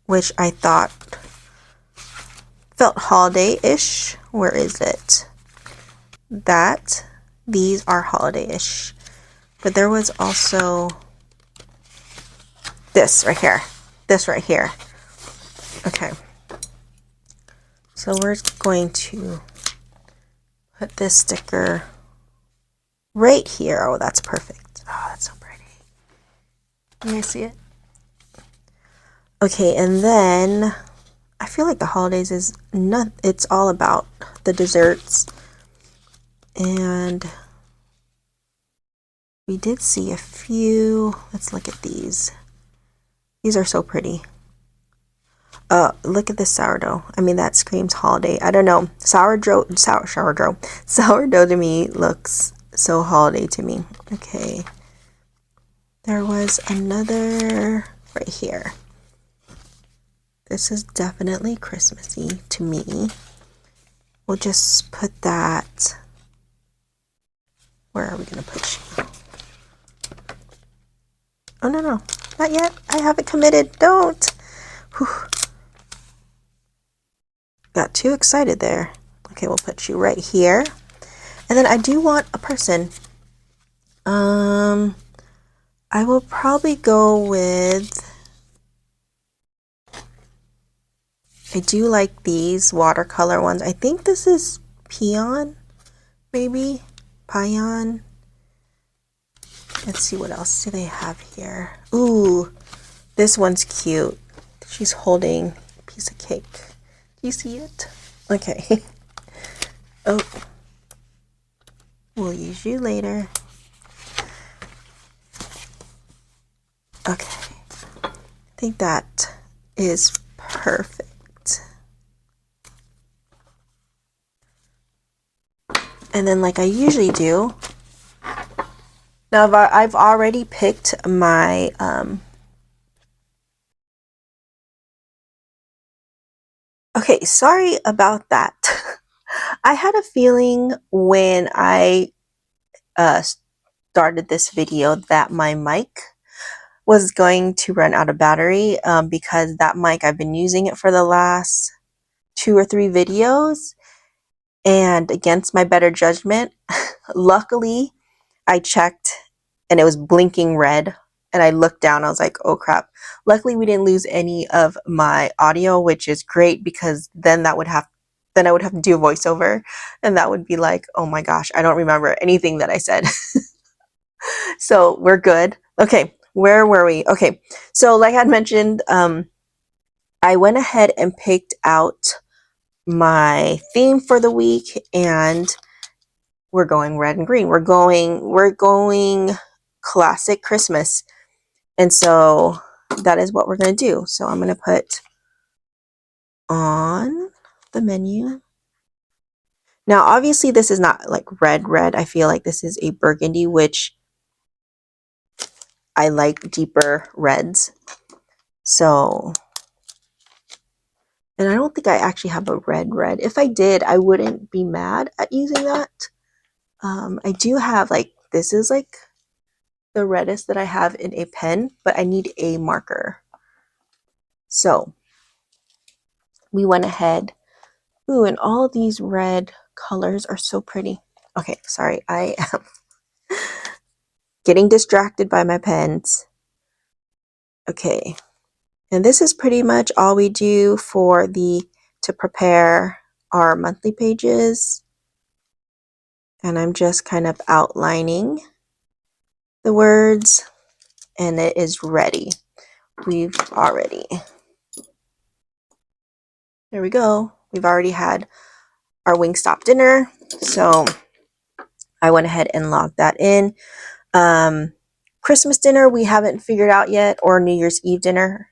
which I thought felt holiday-ish. Where is it? These are holiday-ish. But there was also this right here. This right here. Okay. So we're going to put this sticker right here. Oh, that's perfect. Oh, that's so pretty. Can you see it? Okay, and then I feel like the holidays is not, it's all about the desserts. And We did see a few. Let's look at these. These are so pretty. Look at this sourdough. I mean, that screams holiday. I don't know. Sourdough to me looks so holiday to me. Okay. There was another right here. This is definitely Christmassy to me. We'll just put that. Where are we going to put you? Oh, no, not yet. I haven't committed. Don't. Whew. Got too excited there. Okay, we'll put you right here. And then I do want a person. I will probably go with, I do like these watercolor ones. I think this is Peon, maybe? Payan. Let's see what else do they have here. Ooh, this one's cute. She's holding a piece of cake. Do you see it? Okay. Oh, we'll use you later. Okay, I think that is perfect. And then like I usually do, now I've already picked my, okay, sorry about that. I had a feeling when I started this video that my mic was going to run out of battery because that mic, I've been using it for the last 2 or 3 videos, and against my better judgment, luckily I checked and it was blinking red, and I looked down, I was like, oh crap. Luckily we didn't lose any of my audio, which is great, because then I would have to do a voiceover, and that would be like, oh my gosh, I don't remember anything that I said. So we're good. Okay, where were we? Okay, so like I had mentioned, I went ahead and picked out my theme for the week, and we're going red and green. We're going classic Christmas. And so that is what we're going to do. So I'm going to put on the menu. Now, obviously this is not like red. I feel like this is a burgundy, which I like deeper reds. So, and I don't think I actually have a red. If I did, I wouldn't be mad at using that. I do have like, this is like the reddest that I have in a pen, but I need a marker. So we went ahead. Ooh, and all these red colors are so pretty. Okay, sorry, I am getting distracted by my pens. Okay, and this is pretty much all we do to prepare our monthly pages. And I'm just kind of outlining the words, and it is ready. There we go. We've already had our Wingstop dinner, so I went ahead and logged that in. Christmas dinner we haven't figured out yet, or New Year's Eve dinner.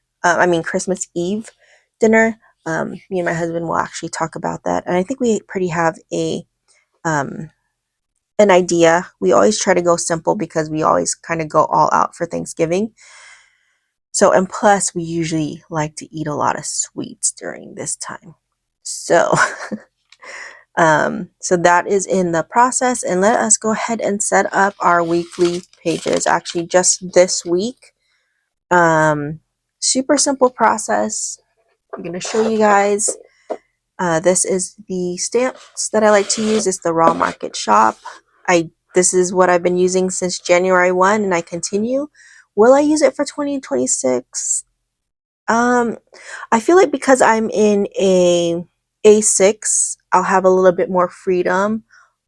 Christmas Eve dinner. Me and my husband will actually talk about that, and I think we pretty have an idea. We always try to go simple because we always kind of go all out for Thanksgiving. So, and plus we usually like to eat a lot of sweets during this time. So, so that is in the process, and let us go ahead and set up our weekly pages. Actually, just this week. Super simple process. I'm going to show you guys. This is the stamps that I like to use. It's the Raw Market Shop. This is what I've been using since January 1, and I continue. Will I use it for 2026? I feel like because I'm in a A6, I'll have a little bit more freedom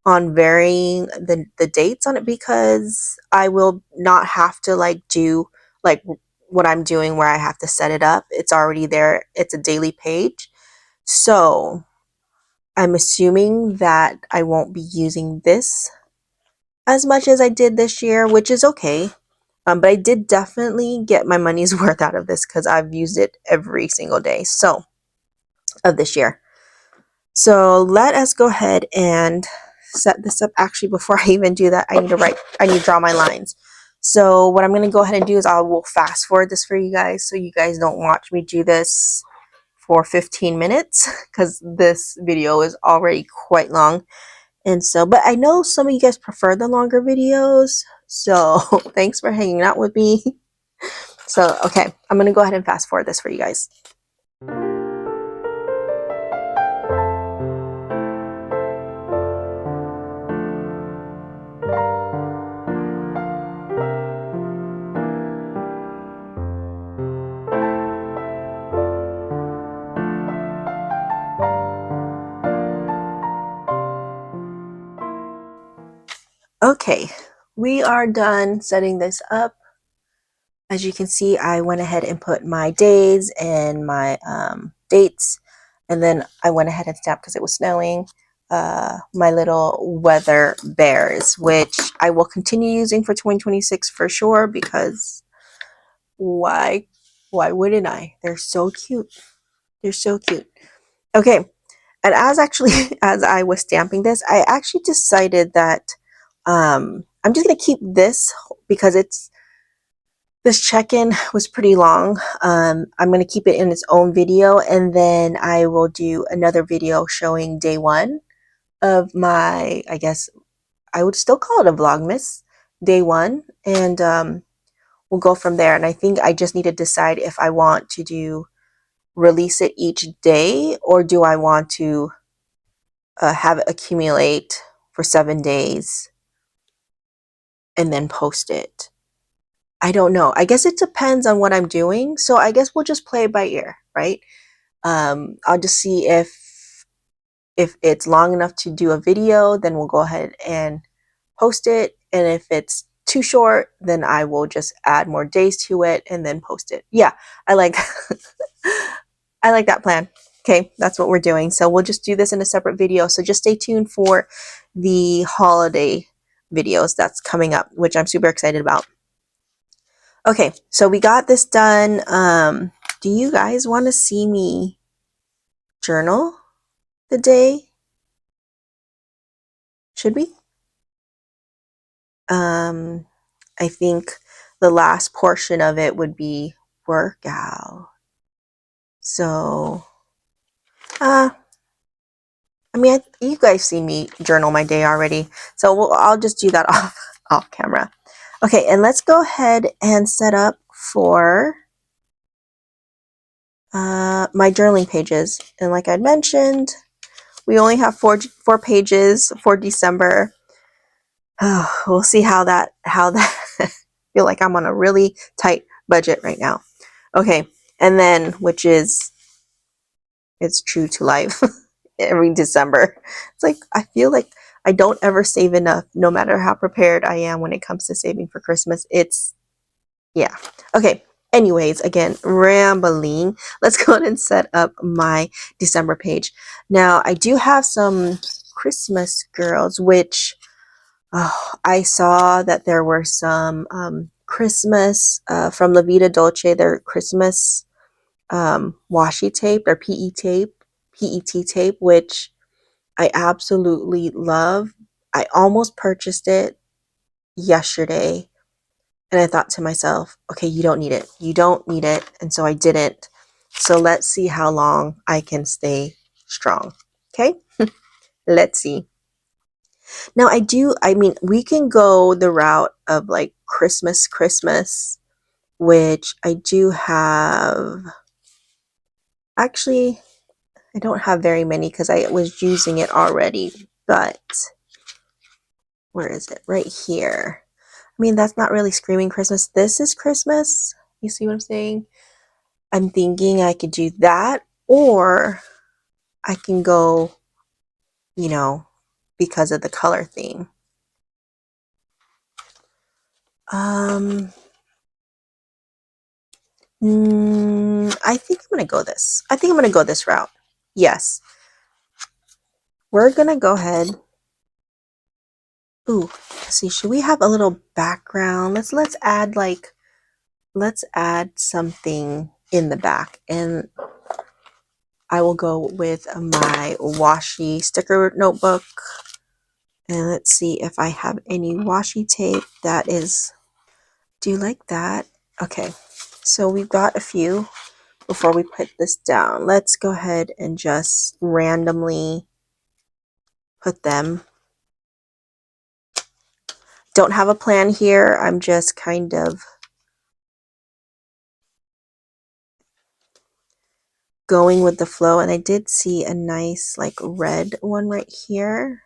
on varying the dates on it, because I will not have to like do like what I'm doing where I have to set it up. It's already there. It's a daily page. So I'm assuming that I won't be using this as much as I did this year, which is okay. But I did definitely get my money's worth out of this because I've used it every single day of this year. So let us go ahead and set this up. Actually, before I even do that, I need to draw my lines. So what I'm going to go ahead and do is I will fast forward this for you guys so you guys don't watch me do this for 15 minutes because this video is already quite long. And so, but I know some of you guys prefer the longer videos. So thanks for hanging out with me. So, okay, I'm going to go ahead and fast forward this for you guys. Okay, we are done setting this up. As you can see, I went ahead and put my days and my dates, and then I went ahead and snapped because it was snowing. My little weather bears, which I will continue using for 2026 for sure, because why wouldn't I? They're so cute. They're so cute. Okay, and as I was stamping this, I actually decided that I'm just gonna keep this because this check-in was pretty long. I'm gonna keep it in its own video, and then I will do another video showing day one of my, I guess I would still call it a vlogmas, day one, and we'll go from there. And I think I just need to decide if I want to release it each day, or do I want to have it accumulate for 7 days and then post it. I don't know. I guess it depends on what I'm doing. So I guess we'll just play it by ear, right? I'll just see if it's long enough to do a video, then we'll go ahead and post it. And if it's too short, then I will just add more days to it and then post it. Yeah, I like I like that plan. Okay, that's what we're doing. So we'll just do this in a separate video. So just stay tuned for the holiday videos that's coming up, which I'm super excited about. Okay, so we got this done. Do you guys want to see me journal the day? Should we? I think the last portion of it would be workout. So, I mean, you guys see me journal my day already, so I'll just do that off camera. Okay, and let's go ahead and set up for my journaling pages. And like I mentioned, we only have four pages for December. Oh, we'll see how that I feel like I'm on a really tight budget right now. Okay, and then it's true to life. Every December, it's like I feel like I don't ever save enough, no matter how prepared I am when it comes to saving for Christmas. Yeah. Okay, anyways, again, rambling. Let's go ahead and set up my December page. Now I do have some Christmas girls, which I saw that there were some Christmas from La Vida Dolce, their Christmas washi tape or PET tape, which I absolutely love. I almost purchased it yesterday, and I thought to myself, okay, you don't need it. You don't need it. And so I didn't. So let's see how long I can stay strong. Okay? Let's see. Now I mean, we can go the route of like Christmas, which I do have. Actually, I don't have very many because I was using it already, but where is it? Right here. I mean, that's not really screaming Christmas. This is Christmas. You see what I'm saying? I'm thinking I could do that, or I can go, because of the color theme. I think I'm gonna go this. I think I'm gonna go this route. Yes. We're gonna go ahead Ooh, let's see, should we have a little background? Let's add like, let's add something in the back, and I will go with my washi sticker notebook. And let's see if I have any washi tape that is, do you like that? Okay, so we've got a few. Before we put this down, let's go ahead and just randomly put them. Don't have a plan here. I'm just kind of going with the flow, and I did see a nice like red one right here.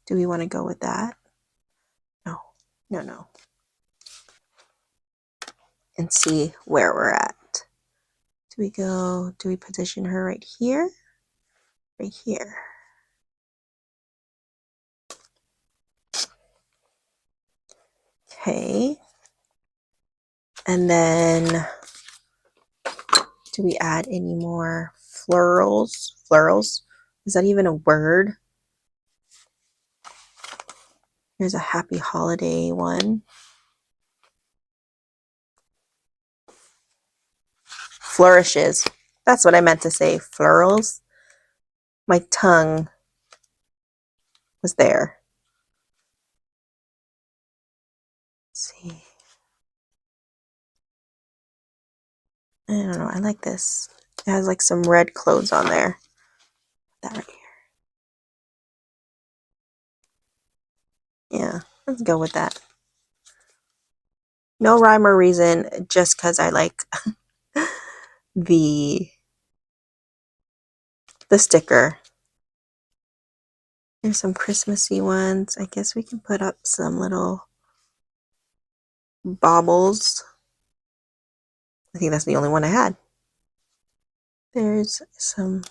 Do we want to go with that? No, no, no. And see where we're at. Do we position her right here? Right here. Okay. And then do we add any more florals? Florals? Is that even a word? Here's a happy holiday one. Flourishes. That's what I meant to say. Florals. My tongue was there. Let's see. I don't know. I like this. It has like some red clothes on there. That right here. Yeah, let's go with that. No rhyme or reason, just because I like the sticker. There's some Christmassy ones. I guess we can put up some little baubles. I think that's the only one I had. There's some.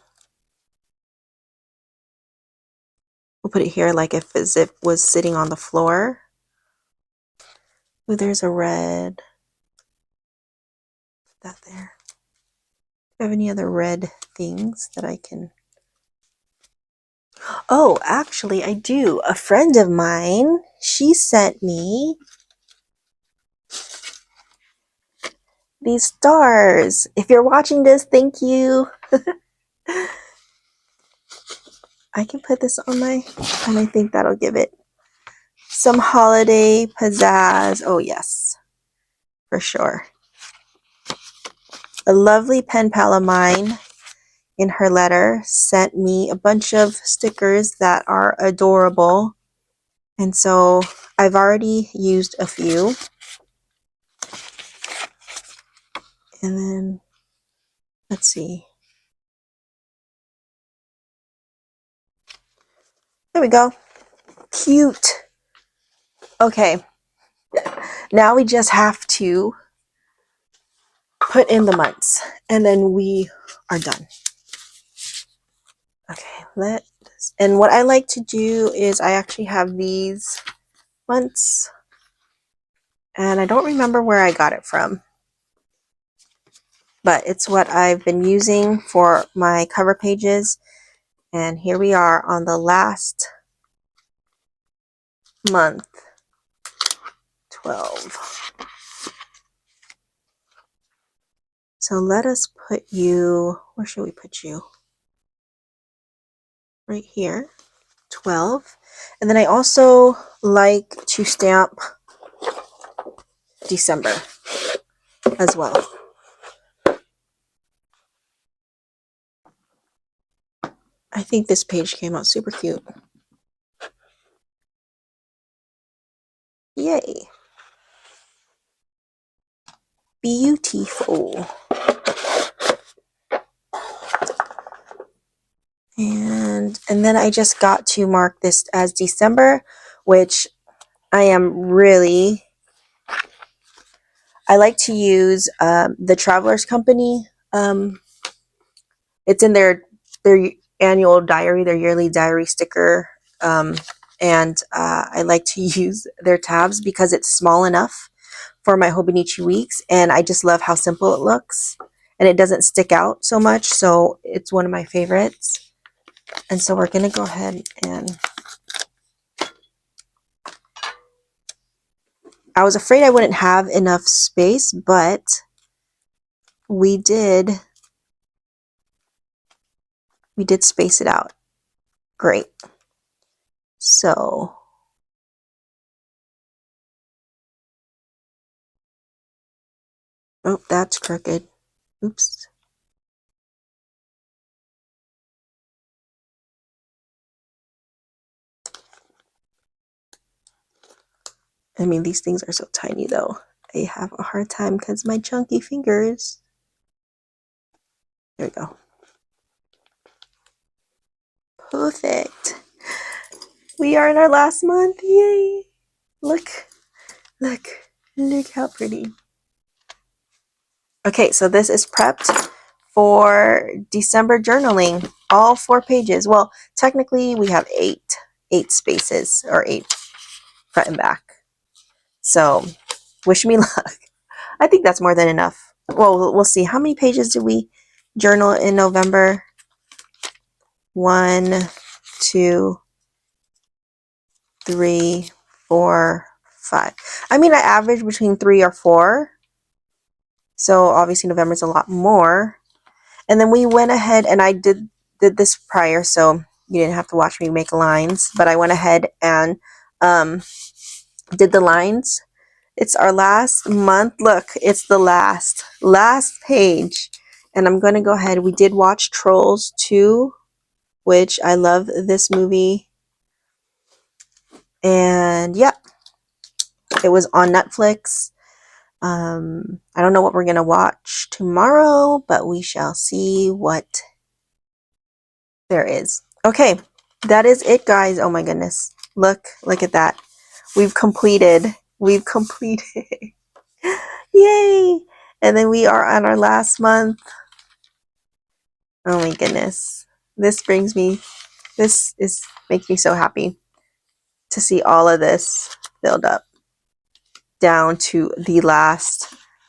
We'll put it here like if a zip was sitting on the floor. Ooh, there's a red. Put that there. Do you have any other red things that I can? Oh, actually, I do. A friend of mine, she sent me these stars. If you're watching this, thank you. I can put this on my, and I think that'll give it some holiday pizzazz. Oh, yes, for sure. A lovely pen pal of mine in her letter sent me a bunch of stickers that are adorable. And so I've already used a few. And then, let's see. There we go. Cute. Okay. Now we just have to put in the months, and then we are done. Okay, and what I like to do is I actually have these months, and I don't remember where I got it from, but it's what I've been using for my cover pages. And here we are on the last month, 12. So let us put you, where should we put you? Right here, 12. And then I also like to stamp December as well. I think this page came out super cute. Yay. Beautiful. And then I just got to mark this as December, which I am really, I like to use the Travelers Company. It's in their annual diary, their yearly diary sticker. And I like to use their tabs because it's small enough for my Hobonichi Weeks. And I just love how simple it looks. And it doesn't stick out so much. So it's one of my favorites. And so we're going to go ahead and I was afraid I wouldn't have enough space, but we did space it out. Great. So oh, that's crooked. Oops. I mean, these things are so tiny though. I have a hard time because my chunky fingers. There we go. Perfect. We are in our last month. Yay. Look how pretty. Okay, so this is prepped for December journaling. All 4 pages. Well, technically we have 8 spaces, or 8 front and back. So wish me luck. I think that's more than enough. Well, we'll see. How many pages did we journal in November? 1, 2, 3, 4, 5. I mean, I average between 3 or 4. So obviously November's a lot more. And then we went ahead and I did this prior, so you didn't have to watch me make lines, but I went ahead and did the lines. It's our last month. Look, it's the last page. And I'm going to go ahead. We did watch Trolls 2, which I love this movie. And yeah, it was on Netflix. I don't know what we're going to watch tomorrow, but we shall see what there is. Okay, that is it, guys. Oh my goodness. Look at that. We've completed. Yay! And then we are on our last month. Oh my goodness. This makes me so happy to see all of this build up down to the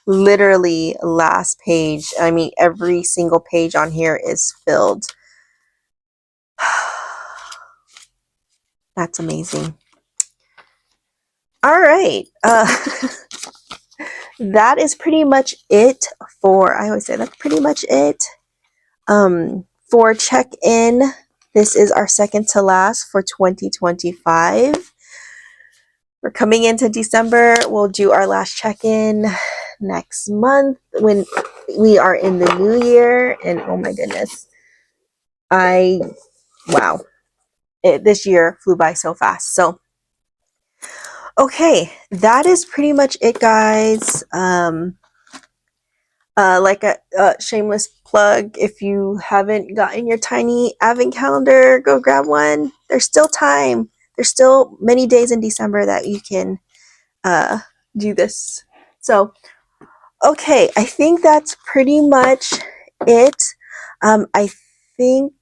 literally last page. I mean, every single page on here is filled. That's amazing. All right. That is pretty much it for, I always say that's pretty much it. For check-in, this is our second to last for 2025. We're coming into December. We'll do our last check-in next month when we are in the new year. And oh my goodness, wow. This year flew by so fast. So, okay, that is pretty much it, guys. Like a shameless plug, if you haven't gotten your tiny advent calendar, go grab one. There's still time. There's still many days in December that you can do this. So, okay, I think that's pretty much it. I think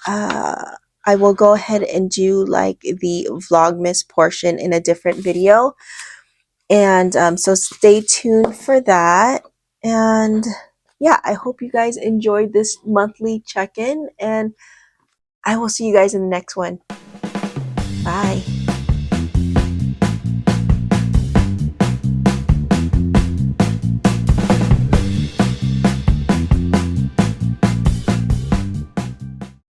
I will go ahead and do like the Vlogmas portion in a different video. And so stay tuned for that. And yeah, I hope you guys enjoyed this monthly check-in, and I will see you guys in the next one. Bye.